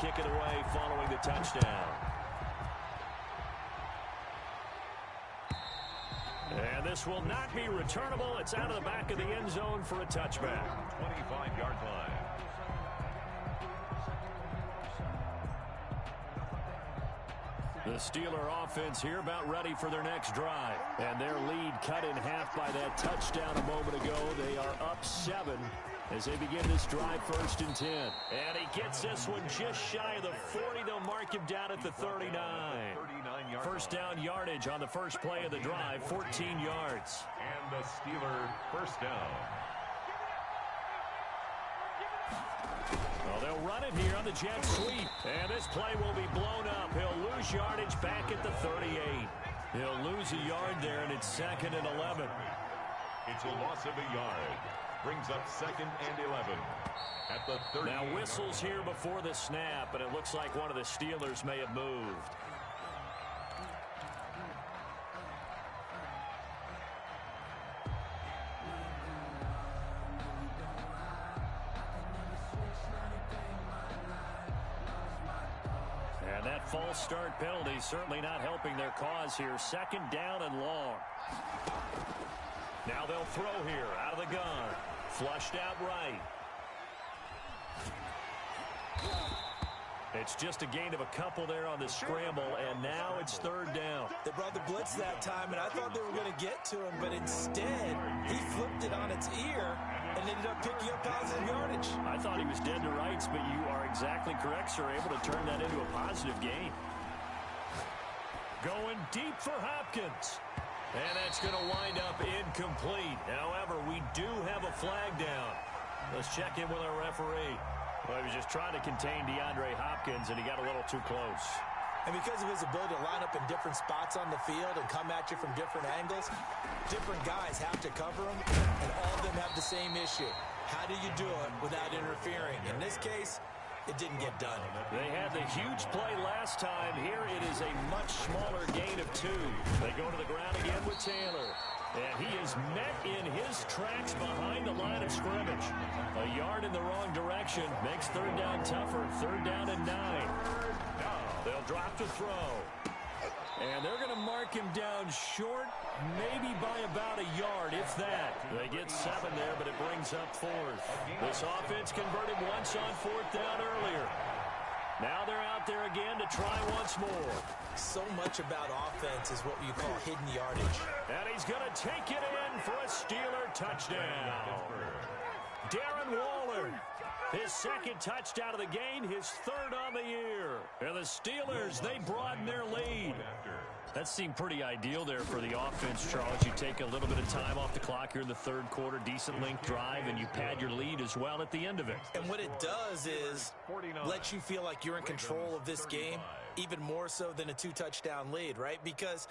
kick it away following the touchdown. And this will not be returnable. It's out of the back of the end zone for a touchback. 25-yard line. The Steeler offense here about ready for their next drive. And their lead cut in half by that touchdown a moment ago. They are up 7 as they begin this drive, 1st and 10. And he gets this one just shy of the 40. They'll mark him down at the 39. First down yardage on the first play of the drive, 14 yards. And the Steeler first down. Well, they'll run it here on the jet sweep. And this play will be blown up. He'll lose yardage back at the 38. He'll lose a yard there, and it's 2nd and 11. It's a loss of a yard. Brings up 2nd and 11. At the 30. Now whistles here before the snap, and it looks like one of the Steelers may have moved. And that false start penalty certainly not helping their cause here. 2nd down and long. Now they'll throw here out of the gun. Flushed out right. It's just a gain of a couple there on the scramble, and now it's 3rd down. They brought the blitz that time, and I thought they were going to get to him, but instead he flipped it on its ear and ended up picking up positive yardage. I thought he was dead to rights, but you are exactly correct, sir. Able to turn that into a positive gain. Going deep for Hopkins. And that's going to wind up incomplete. However, we do have a flag down. Let's check in with our referee. Well, he was just trying to contain DeAndre Hopkins, and he got a little too close. And because of his ability to line up in different spots on the field and come at you from different angles, different guys have to cover him, and all of them have the same issue. How do you do it without interfering? In this case, it didn't get done. They had the huge play last time. Here it is a much smaller gain of 2. They go to the ground again with Taylor. And he is met in his tracks behind the line of scrimmage. A yard in the wrong direction makes 3rd down tougher. 3rd down and 9. They'll drop to throw. And they're going to mark him down short, maybe by about a yard, if that. They get 7 there, but it brings up 4th. This offense converted once on 4th down earlier. Now they're out there again to try once more. So much about offense is what you call hidden yardage. And he's going to take it in for a Steeler touchdown. Darren Waller, his 2nd touchdown of the game, his 3rd on the year. And the Steelers, they broaden their lead. That seemed pretty ideal there for the offense, Charles. You take a little bit of time off the clock here in the 3rd quarter, decent length drive, and you pad your lead as well at the end of it. And what it does is let you feel like you're in control of this game, even more so than a 2-touchdown lead, right? Because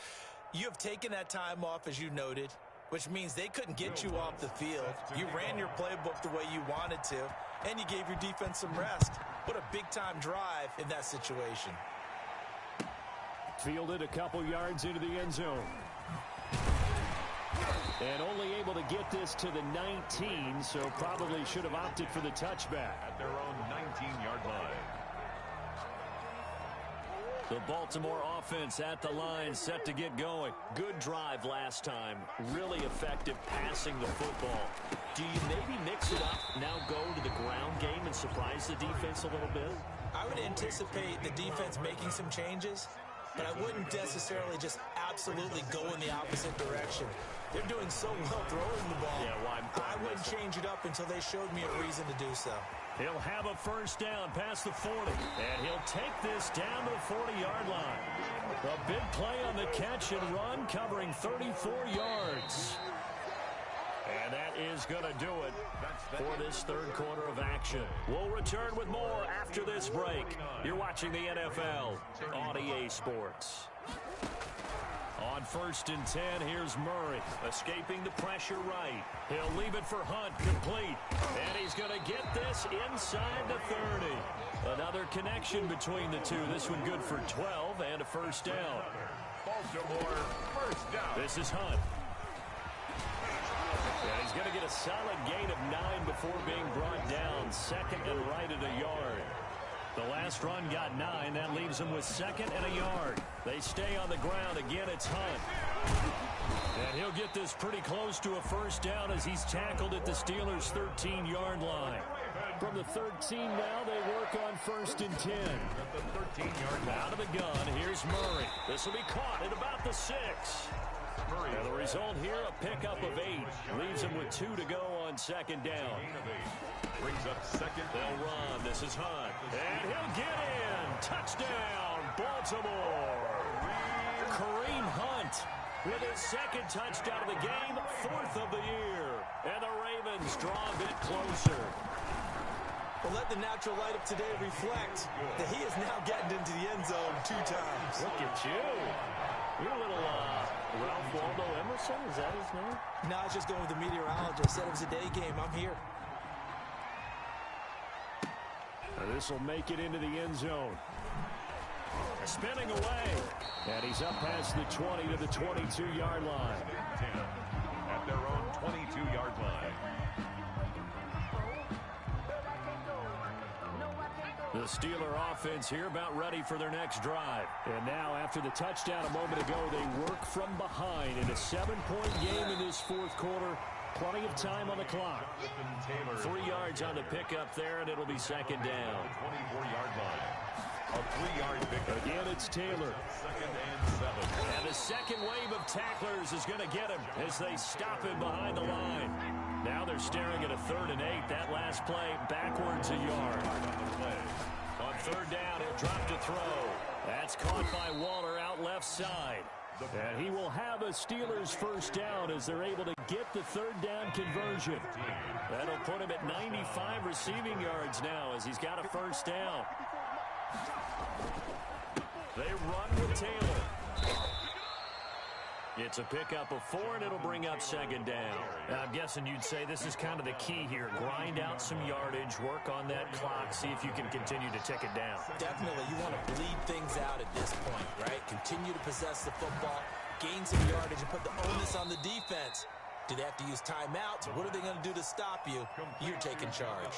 you have taken that time off, as you noted, which means they couldn't get you off the field. You ran your playbook the way you wanted to, and you gave your defense some rest. What a big-time drive in that situation. Fielded a couple yards into the end zone. And only able to get this to the 19, so probably should have opted for the touchback. At their own 19-yard line. The Baltimore offense at the line, set to get going. Good drive last time. Really effective passing the football. Do you maybe mix it up, now go to the ground game and surprise the defense a little bit? I would anticipate the defense making some changes, but I wouldn't necessarily just absolutely go in the opposite direction. They're doing so well throwing the ball. Yeah, well, I wouldn't change it up until they showed me a reason to do so. He'll have a first down past the 40, and he'll take this down to the 40-yard line. A big play on the catch and run, covering 34 yards. And that is going to do it for this 3rd quarter of action. We'll return with more after this break. You're watching the NFL on EA Sports. On 1st and 10, here's Murray, escaping the pressure right. He'll leave it for Hunt, complete. And he's going to get this inside the 30. Another connection between the two. This one good for 12 and a first down. Baltimore, first down. This is Hunt. And he's going to get a solid gain of 9 before being brought down. 2nd and right at a yard. The last last run got 9. That leaves them with 2nd and a yard. They stay on the ground. Again, it's Hunt. And he'll get this pretty close to a first down as he's tackled at the Steelers' 13-yard line. From the 13 now, they work on 1st and 10. Out of the gun, here's Murray. This will be caught at about the 6. And the result here, a pickup of 8. Leaves him with 2 to go on 2nd down. Brings up 2nd. They'll run. This is Hunt. And he'll get in. Touchdown, Baltimore. Kareem Hunt with his 2nd touchdown of the game, 4th of the year. And the Ravens draw a bit closer. Well, let the natural light of today reflect that he is now getting into the end zone 2 times. Look at you. You're a little Ralph Waldo Emerson, is that his name? No, I was just going with the meteorologist. Said it was a day game. I'm here. This will make it into the end zone. Spinning away. And he's up past the 20 to the 22-yard line. 10 at their own 22-yard line. The Steeler offense here about ready for their next drive. And now after the touchdown a moment ago, they work from behind in a 7-point game in this 4th quarter. Plenty of time on the clock. 3 yards on the pickup there, and it'll be 2nd down. 24-yard line. A 3-yard pickup. Again, it's Taylor. 2nd and 7. And the second wave of tacklers is going to get him as they stop him behind the line. Now they're staring at a 3rd and 8. That last play backwards a yard. On 3rd down, he'll drop to throw. That's caught by Waller out left side. And he will have a Steelers first down as they're able to get the 3rd down conversion. That'll put him at 95 receiving yards now as he's got a first down. They run with Taylor. It's a pickup of 4, and it'll bring up 2nd down. Now, I'm guessing you'd say this is kind of the key here. Grind out some yardage, work on that clock, see if you can continue to tick it down. Definitely. You want to bleed things out at this point, right? Continue to possess the football, gain some yardage, and put the onus on the defense. Do they have to use timeouts? What are they going to do to stop you? You're taking charge.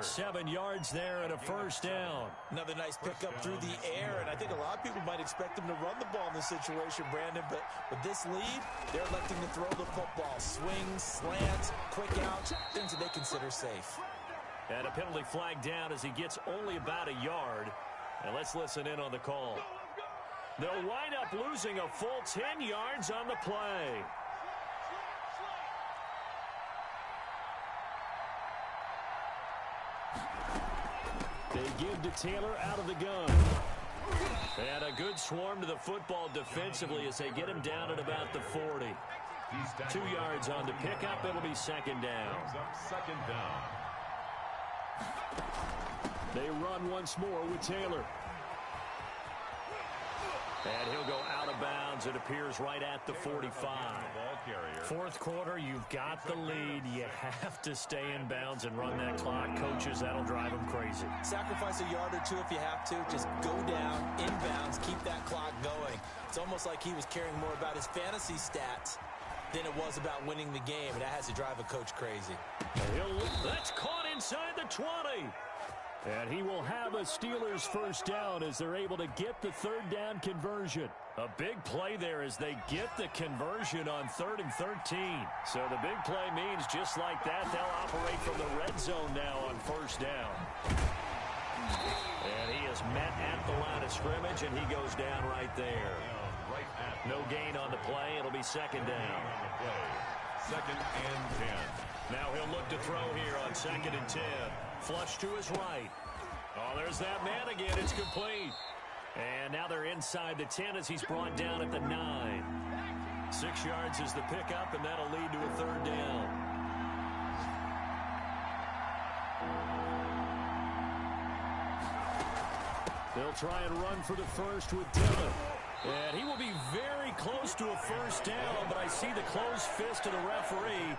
7 yards there and a first down. Another nice pickup through the air, and I think a lot of people might expect them to run the ball in this situation, Brandon, but with this lead, they're electing to throw the football. Swings, slants, quick outs, things that they consider safe. And a penalty flag down as he gets only about a yard. And let's listen in on the call. They'll wind up losing a full 10 yards on the play. They give to Taylor out of the gun. And a good swarm to the football defensively as they get him down at about the 40. 2 yards on the pickup. It'll be 2nd down. 2nd down. They run once more with Taylor. And he'll go out of bounds. It appears right at the 45. 4th quarter, you've got the lead. You have to stay in bounds and run that clock. Coaches, that'll drive them crazy. Sacrifice a yard or 2 if you have to. Just go down, in bounds, keep that clock going. It's almost like he was caring more about his fantasy stats than it was about winning the game, and that has to drive a coach crazy. That's caught inside the 20. And he will have a Steelers first down as they're able to get the 3rd down conversion. A big play there as they get the conversion on 3rd and 13. So the big play means just like that, they'll operate from the red zone now on 1st down. And he is met at the line of scrimmage, and he goes down right there. No gain on the play. It'll be 2nd down. 2nd and 10. Now he'll look to throw here on 2nd and 10. Flush to his right. Oh, there's that man again. It's complete. And now they're inside the 10 as he's brought down at the 9. 6 yards is the pickup, and that'll lead to a 3rd down. They'll try and run for the first with Dillon. And he will be very close to a first down, but I see the closed fist of the referee,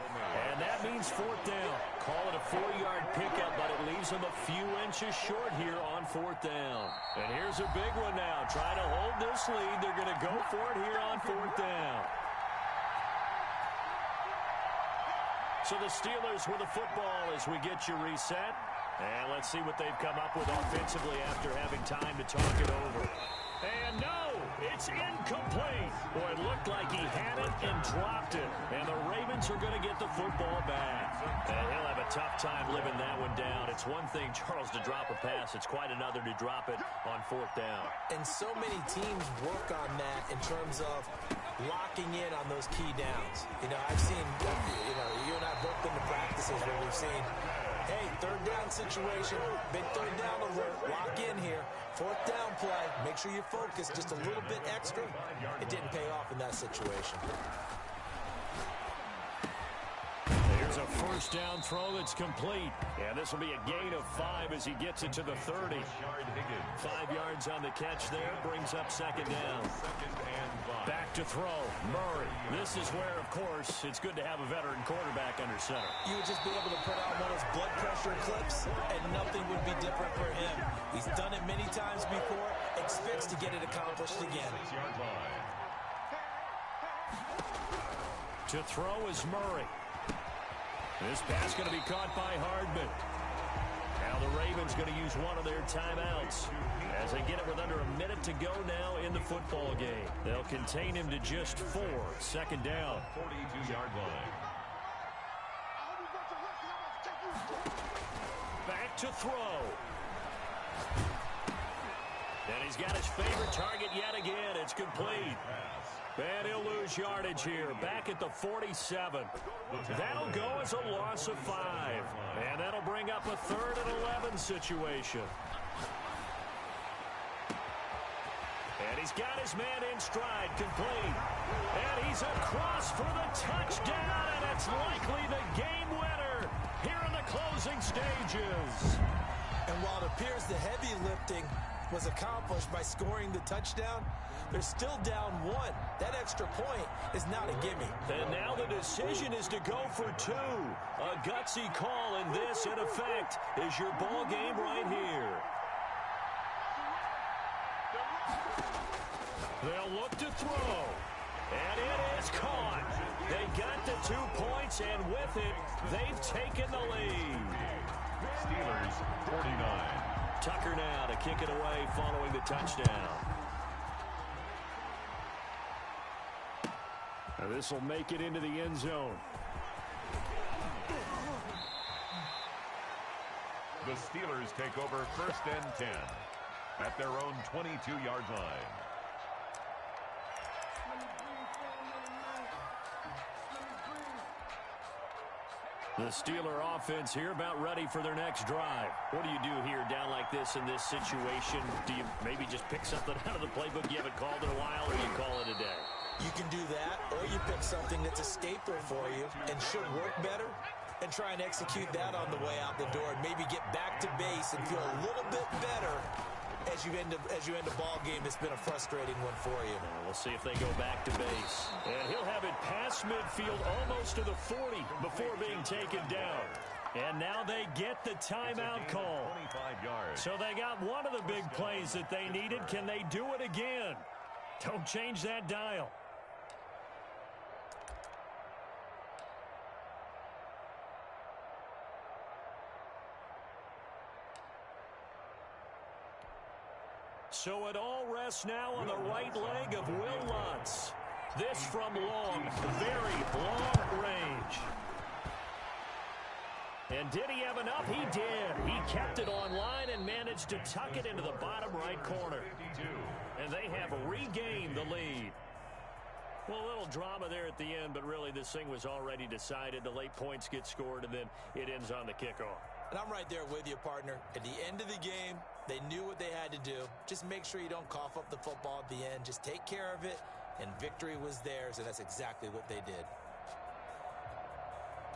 and that means 4th down. Call it a 4-yard pickup, but it leaves them a few inches short here on 4th down. And here's a big one now. Trying to hold this lead. They're going to go for it here on 4th down. So the Steelers with the football as we get you reset. And let's see what they've come up with offensively after having time to talk it over. And no, it's incomplete. Boy, it looked like he had it and dropped it. And the Ravens are going to get the football back. And he'll have a tough time living that one down. It's one thing, Charles, to drop a pass. It's quite another to drop it on fourth down. And so many teams work on that in terms of locking in on those key downs. You know, I've seen, you and I both been to practices where we've seen, hey, third down situation, big third down alert, lock in here. Fourth down play, make sure you focus just a little bit extra. It didn't pay off in that situation. Here's a first down throw that's complete. And this will be a gain of 5 as he gets it to the 30. 5 yards on the catch there, brings up second down. Back to throw, Murray. This is where, of course, it's good to have a veteran quarterback under center. You would just be able to put out one of those blood pressure clips, and nothing would be different for him. He's done it many times before, expects to get it accomplished again. To throw is Murray. This pass going to be caught by Hardman. Now the Ravens going to use one of their timeouts as they get it with under a minute to go now in the football game. They'll contain him to just 4. Second down. 42-yard line. Back to throw. And he's got his favorite target yet again. It's complete. And he'll lose yardage here. Back at the 47. That'll go as a loss of 5. And that'll bring up a 3rd and 11 situation. And he's got his man in stride, complete. And he's across for the touchdown. And it's likely the game winner here in the closing stages. And while it appears the heavy lifting was accomplished by scoring the touchdown, they're still down 1. That extra point is not a gimme. And now the decision is to go for 2. A gutsy call, and this, in effect, is your ball game right here. They'll look to throw. And it is caught. They got the 2 points, and with it, they've taken the lead. Steelers 49. Tucker now to kick it away following the touchdown. Now this will make it into the end zone. The Steelers take over 1st and 10 at their own 22-yard line. The Steeler offense here about ready for their next drive. What do you do here down like this in this situation? Do you maybe just pick something out of the playbook you haven't called in a while, or you call it a day? You can do that, or you pick something that's a staple for you and should work better and try and execute that on the way out the door and maybe get back to base and feel a little bit better as you end a ball game that's been a frustrating one for you. We'll see if they go back to base. And he'll have it past midfield almost to the 40 before being taken down. And now they get the timeout call. 25 yards. So they got one of the big plays that they needed. Can they do it again? Don't change that dial. So it all rests now on the right leg of Will Lutz. This from long, very long range. And did he have enough? He did. He kept it online and managed to tuck it into the bottom right corner. And they have regained the lead. Well, a little drama there at the end, but really this thing was already decided. The late points get scored, and then it ends on the kickoff. And I'm right there with you, partner. At the end of the game, they knew what they had to do. Just make sure you don't cough up the football at the end. Just take care of it, and victory was theirs, and that's exactly what they did.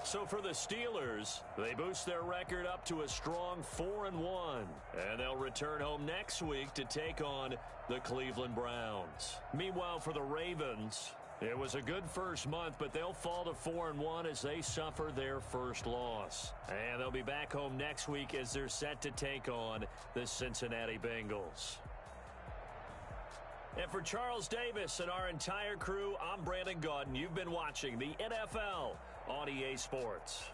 So for the Steelers, they boost their record up to a strong 4-1. And they'll return home next week to take on the Cleveland Browns. Meanwhile, for the Ravens, it was a good first month, but they'll fall to 4-1 as they suffer their first loss. And they'll be back home next week as they're set to take on the Cincinnati Bengals. And for Charles Davis and our entire crew, I'm Brandon Gaudin. You've been watching the NFL on EA Sports.